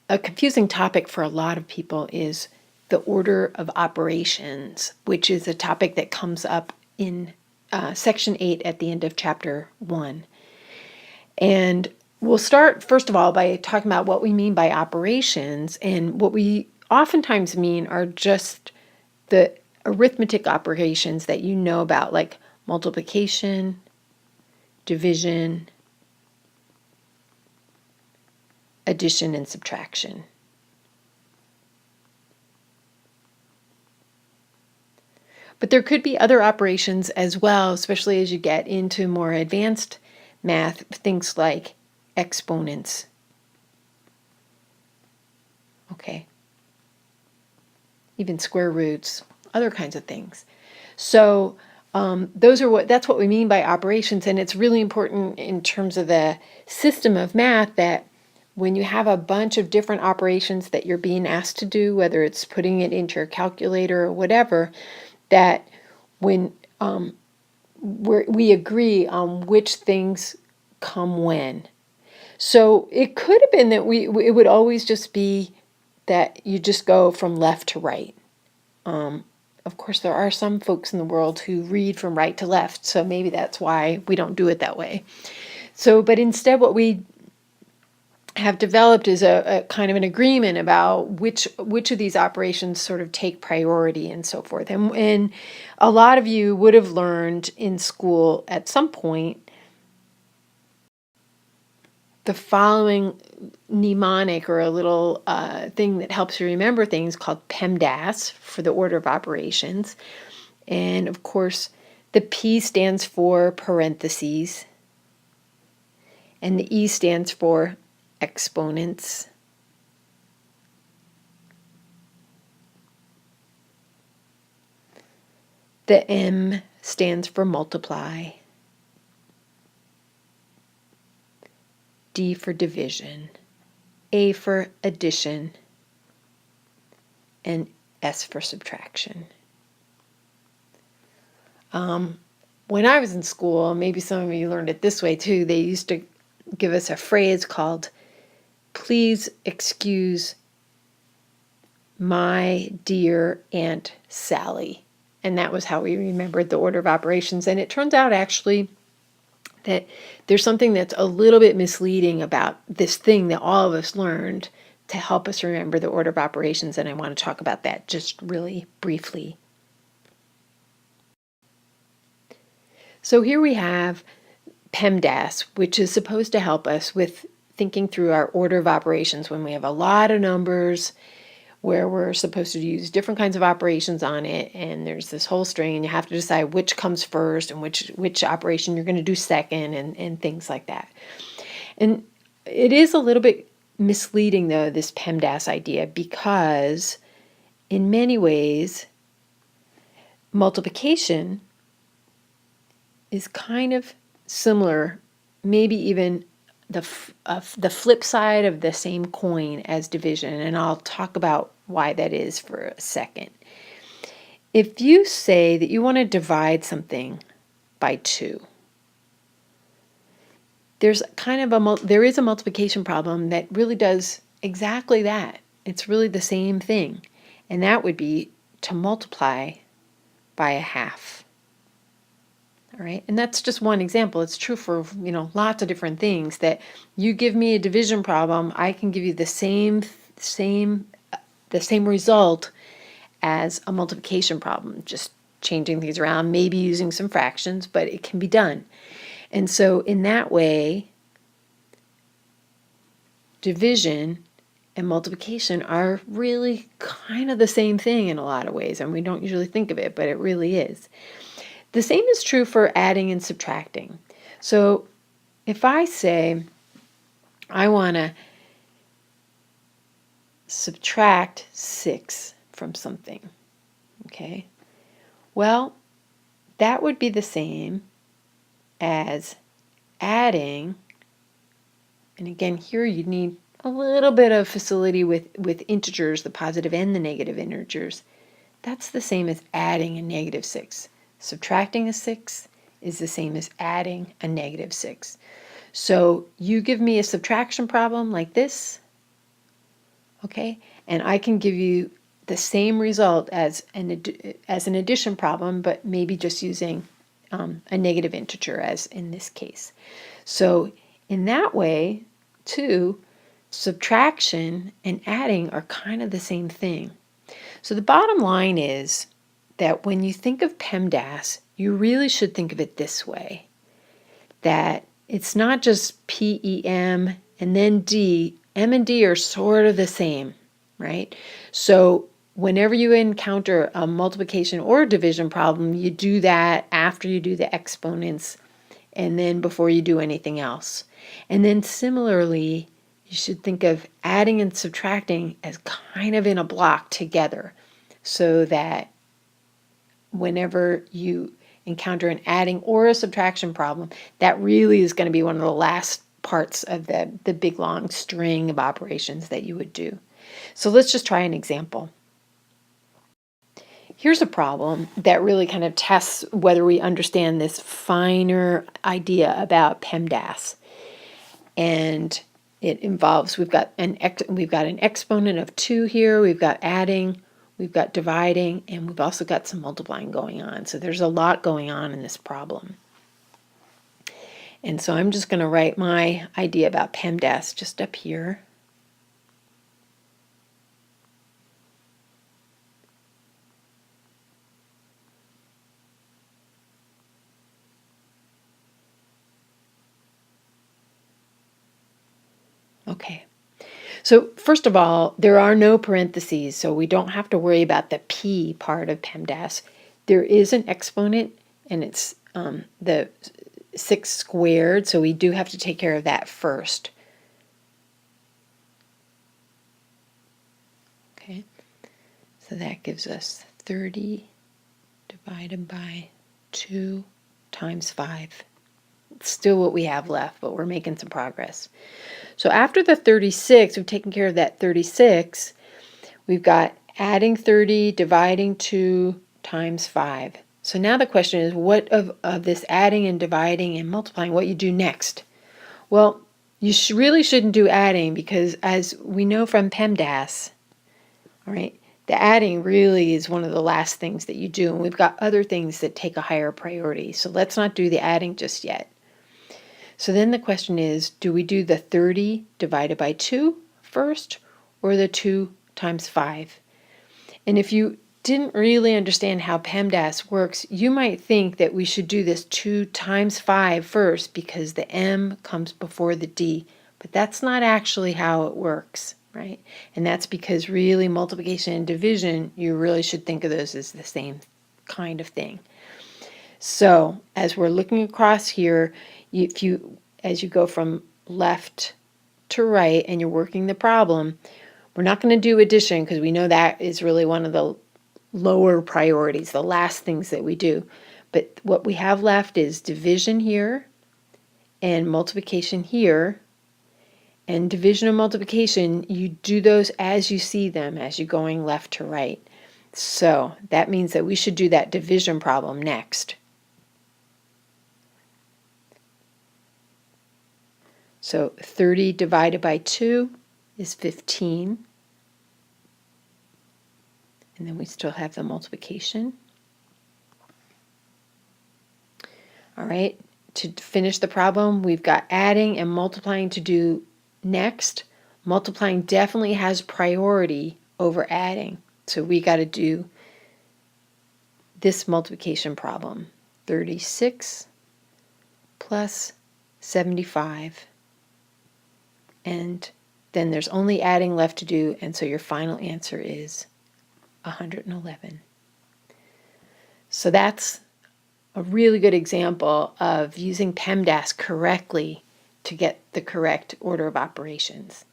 a confusing topic for a lot of people is the order of operations, which is a topic that comes up in section 8 at the end of chapter 1. And we'll start, first of all, by talking about what we mean by operations. And what we oftentimes mean are just the arithmetic operations that you know about, like multiplication, division, addition, and subtraction. But there could be other operations as well, especially as you get into more advanced math, things like exponents. Okay. Even square roots, other kinds of things. So that's what we mean by operations, and it's really important in terms of the system of math that when you have a bunch of different operations that you're being asked to do, whether it's putting it into your calculator or whatever, that when we agree on which things come when. So it could have been that it would always just be that you just go from left to right. Of course, there are some folks in the world who read from right to left, so maybe that's why we don't do it that way. So, but instead what we have developed is a kind of an agreement about which of these operations sort of take priority and so forth. And a lot of you would have learned in school at some point the following mnemonic, or a little thing that helps you remember things, called PEMDAS, for the order of operations. And of course, the P stands for parentheses, and the E stands for exponents. The M stands for multiply. D for division, A for addition, and S for subtraction. When I was in school, maybe some of you learned it this way too, they used to give us a phrase called, "Please excuse my dear Aunt Sally." And that was how we remembered the order of operations. And it turns out actually that there's something that's a little bit misleading about this thing that all of us learned to help us remember the order of operations, and I want to talk about that just really briefly. So here we have PEMDAS, which is supposed to help us with thinking through our order of operations when we have a lot of numbers where we're supposed to use different kinds of operations on it, and there's this whole string, and you have to decide which comes first and which operation you're going to do second, and things like that. And it is a little bit misleading, though, this PEMDAS idea, because in many ways, multiplication is kind of similar, maybe even the flip side of the same coin as division, and I'll talk about why that is for a second. If you say that you want to divide something by 2, there is a multiplication problem that really does exactly that. It's really the same thing, and that would be to multiply by a half. All right, and that's just one example. It's true for lots of different things. That you give me a division problem, I can give you the same result as a multiplication problem, just changing things around, maybe using some fractions, but it can be done. And so in that way, division and multiplication are really kind of the same thing in a lot of ways, and we don't usually think of it, but it really is. The same is true for adding and subtracting. So if I say I want to subtract 6 from something, okay, well, that would be the same as adding, and again, here you need a little bit of facility with integers, the positive and the negative integers. That's the same as adding a negative 6. Subtracting a 6 is the same as adding a negative 6. So you give me a subtraction problem like this, okay? And I can give you the same result as an addition problem, but maybe just using a negative integer as in this case. So in that way, too, subtraction and adding are kind of the same thing. So the bottom line is that when you think of PEMDAS, you really should think of it this way, that it's not just PEM and then D. M and D are sort of the same, right? So whenever you encounter a multiplication or division problem, you do that after you do the exponents and then before you do anything else. And then similarly, you should think of adding and subtracting as kind of in a block together, so that whenever you encounter an adding or a subtraction problem, that really is going to be one of the last parts of the big long string of operations that you would do. So let's just try an example. Here's a problem that really kind of tests whether we understand this finer idea about PEMDAS. And it involves, we've got an exponent of 2 here, we've got adding, we've got dividing, and we've also got some multiplying going on. So there's a lot going on in this problem. And so I'm just going to write my idea about PEMDAS just up here. Okay. So first of all, there are no parentheses, so we don't have to worry about the P part of PEMDAS. There is an exponent, and it's the 6 squared, so we do have to take care of that first. Okay, so that gives us 30 divided by 2 times 5. It's still what we have left, but we're making some progress. So after the 36, we've taken care of that 36. We've got adding 30, dividing 2 times 5. So now the question is, what of this adding and dividing and multiplying, what you do next? Well, you really shouldn't do adding, because as we know from PEMDAS, all right, the adding really is one of the last things that you do, and we've got other things that take a higher priority. So let's not do the adding just yet. So then the question is, do we do the 30 divided by 2 first, or the 2 times 5? And if you didn't really understand how PEMDAS works, you might think that we should do this 2 times 5 first because the M comes before the D, but that's not actually how it works, right? And that's because really multiplication and division, you really should think of those as the same kind of thing. So as we're looking across here, as you go from left to right and you're working the problem, we're not going to do addition because we know that is really one of the lower priorities, the last things that we do. But what we have left is division here and multiplication here. And division and multiplication, you do those as you see them, as you're going left to right. So that means that we should do that division problem next. So 30 divided by 2 is 15. And then we still have the multiplication. All right, to finish the problem, we've got adding and multiplying to do next. Multiplying definitely has priority over adding. So we got to do this multiplication problem. 36 plus 75. And then there's only adding left to do, and so your final answer is 111. So that's a really good example of using PEMDAS correctly to get the correct order of operations.